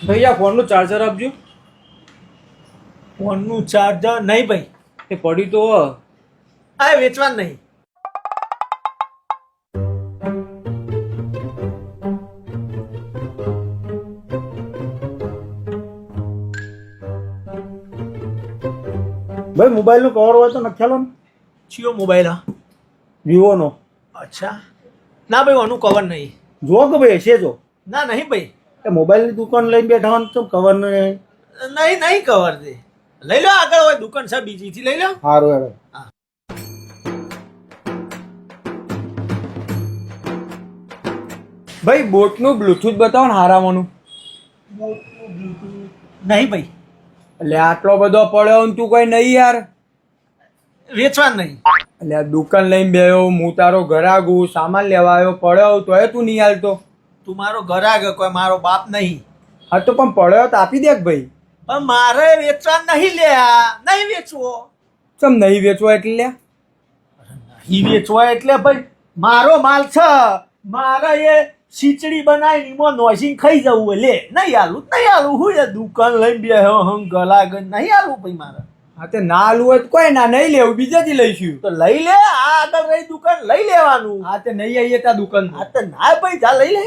ભાઈ આ ફોનનું ચાર્જર આપજો. ફોનનું ચાર્જર નહીં ભાઈ, એ પડ્યું તો આ વેચવાનું નહીં. ભાઈ મોબાઈલનું કવર હોય તો નખ્યાલો ને. ચિયો મોબાઈલ? હા, વિવોનો. અચ્છા. ના ભાઈ, આનું કવર નહીં. જુઓ કે ભાઈ હશે જો. ના નહીં ભાઈ, એ મોબાઈલની દુકાન લઈને બેઠા હોય તો કવર નહીં. નહીં કવર દે. લઈ લો, આગળ હોય દુકાન છે બીજીથી લઈ લો. સારું હેડો. ભાઈ બોટનું બ્લુટૂથ બતાવો ને હારામાંનું. નહીં ભાઈ, એટલે આટલો બધો પડ્યો ને તું કોઈ નહીં યાર. વેચવાનું નહીં. એટલે આ દુકાન લઈને બેયો, હું તારો ઘરાગુ સામાન લેવા આવ્યો, પડ્યો તોય તું નહીં હાલતો. તું મારો ઘરાક, કોઈ મારો બાપ નહીં. હા તો પણ પડ્યો તો આપી દે ભાઈ. પણ મારે વેચવાનું નહીં લ્યા, નહીં વેચવો. ચમ નહીં વેચવો એટલે લ્યા? નહીં વેચવો એટલે ભાઈ મારો માલ છે, મારે એ ખીચડી બનાવીને એમાં નોસીને ખાઈ જવું હોય. લે નહીં હાલું, નહીં હાલું. હું એ દુકાન લઈને બે ગલાગન નહીં હાલું ભાઈ મારે. હા તે ના હાલવું હોય તો કોઈ ના, નહીં લેવું બીજાથી લઈશું. તો લઈ લે, આ આગળ રહી દુકાન લઈ લેવાનું. હા તે નહીં આવીએ ત્યાં દુકાન. આ તો ના ભાઈ, જા લઈ લે.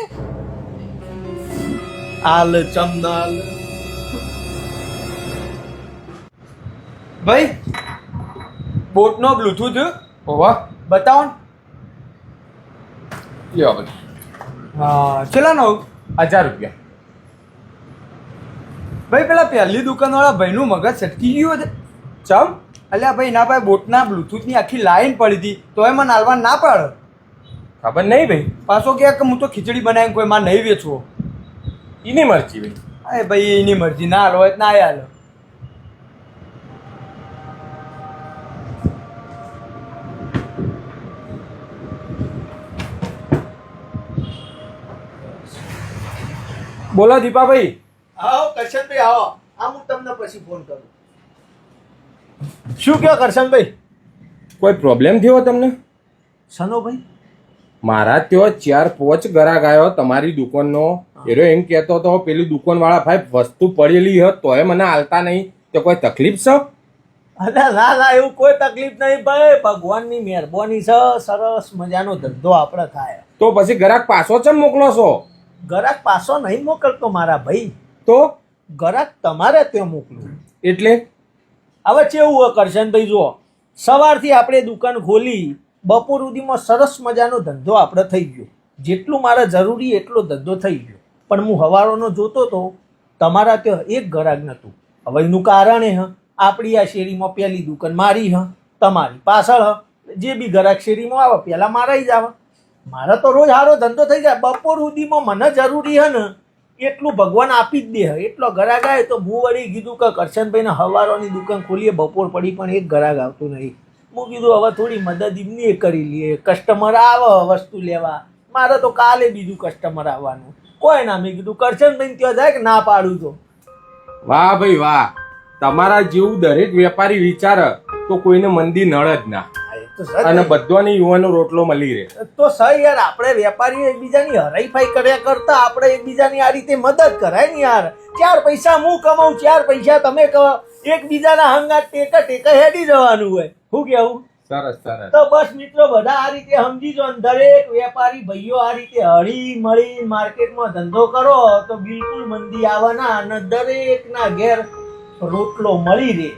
હાલ ચમનાલ ભાઈ બોટનો બ્લુટૂથ ઓવા બતાવો ને. લ્યો ભાઈ હા ચલાનો. 1000 રૂપિયા. ભાઈ પેલા પહેલી દુકાનવાળા ભાઈનું મગજ છટકી ગયું છે. ચમ અલ્યા ભાઈ ના ભાઈ બોટના બ્લુટૂથની આખી લાઈન પડી હતી તોય મને હાલવા ના પાડો. ખબર નહીં ભાઈ, પાછો કે હું તો ખીચડી બનાવીને કોઈ માં નહીં વેચવો. એની મરજી ભાઈ. અરે ભાઈ એની મરજી, ના હાલો હોય તો ના હાલો. બોલો દીપાભાઈ. આવો કરશનભાઈ, આવો. આ હું તમને પછી ફોન કરું. શું કહો કરશનભાઈ? કોઈ પ્રોબ્લેમ થયો તમને? સનો ભાઈ, મારા ત્યાં 4-5 ગ્રાહક આવ્યો તમારી દુકાનનો. એરો એમ કહેતો હતો પેલી દુકાનવાળા ભાઈ વસ્તુ પડેલી હોય તોય મને હાલતા નહીં, તો કોઈ તકલીફ છે? અરે ના એવું કોઈ તકલીફ નહીં ભાઈ, ભગવાનની મહેરબાની છે. સરસ મજાનો ધંધો આપણે થાય. તો પછી ગ્રાહક પાછો ચમ મોકલો છો? ગરાક પાછો નહીં મોકલતો મારા ભાઈ, તો ગરાક તમારે ત્યાં મોકલું. એટલે હવે કેવું હોય કરશનભાઈ, જુઓ સવારથી આપણે દુકાન ખોલી, બપોર સુધીમાં સરસ મજાનો ધંધો આપણે થઈ ગયો. જેટલું મારે જરૂરી એટલો ધંધો થઈ ગયો. પણ હું હવારોનો જોતો હતો, તમારા ત્યાં એક ગરાક નહોતું. હવે એનું કારણ એ આપણી આ શેરીમાં પહેલી દુકાન મારી તમારી પાછળ જે બી ગરાક શેરીમાં આવે પહેલાં મારા જ આવે. મારે તો રોજ સારો ધંધો થઈ જાય. બપોર સુધીમાં મને જરૂરી હે ને એટલું ભગવાન આપી જ દે. એટલો ગરાક આવે તો હું વળી કીધું કે કરશનભાઈને હવારોની દુકાન ખોલીએ, બપોર પડી પણ એક ગરાક આવતું નહીં. હું કીધું હવે થોડી મદદ એમની કરી લઈએ. કસ્ટમર આવે વસ્તુ લેવા, મારે તો કાલે બીજું કસ્ટમર આવવાનું. કોઈ ના, મેં કીધું કરશનભાઈ ત્યાં જાય કે ના પાડું તો. વાહ ભાઈ વાહ, તમારા જેવું દરેક વેપારી વિચારે તો કોઈને મંદી નળ જ ના, અને બધાને યુવાનો રોટલો મળી રહે. તો સહી યાર, આપણે વેપારીઓ એકબીજાની હરાઈફાઈ કર્યા કરતા આપણે એકબીજાની આ રીતે મદદ કરાય ને યાર. 4 પૈસા હું કમાઉં, 4 પૈસા તમે એકબીજાના હંગાત ટેકા હેડી જવાનું હોય. શું કેવું? સરસ સરસ. તો બસ મિત્રો બધા આ રીતે સમજી જો. દરેક વેપારી ભાઈઓ આ રીતે હળી મળી માર્કેટમાં ધંધો કરો તો બિલકુલ મંદી આવવાના અને દરેકના ઘેર રોટલો મળી રહે.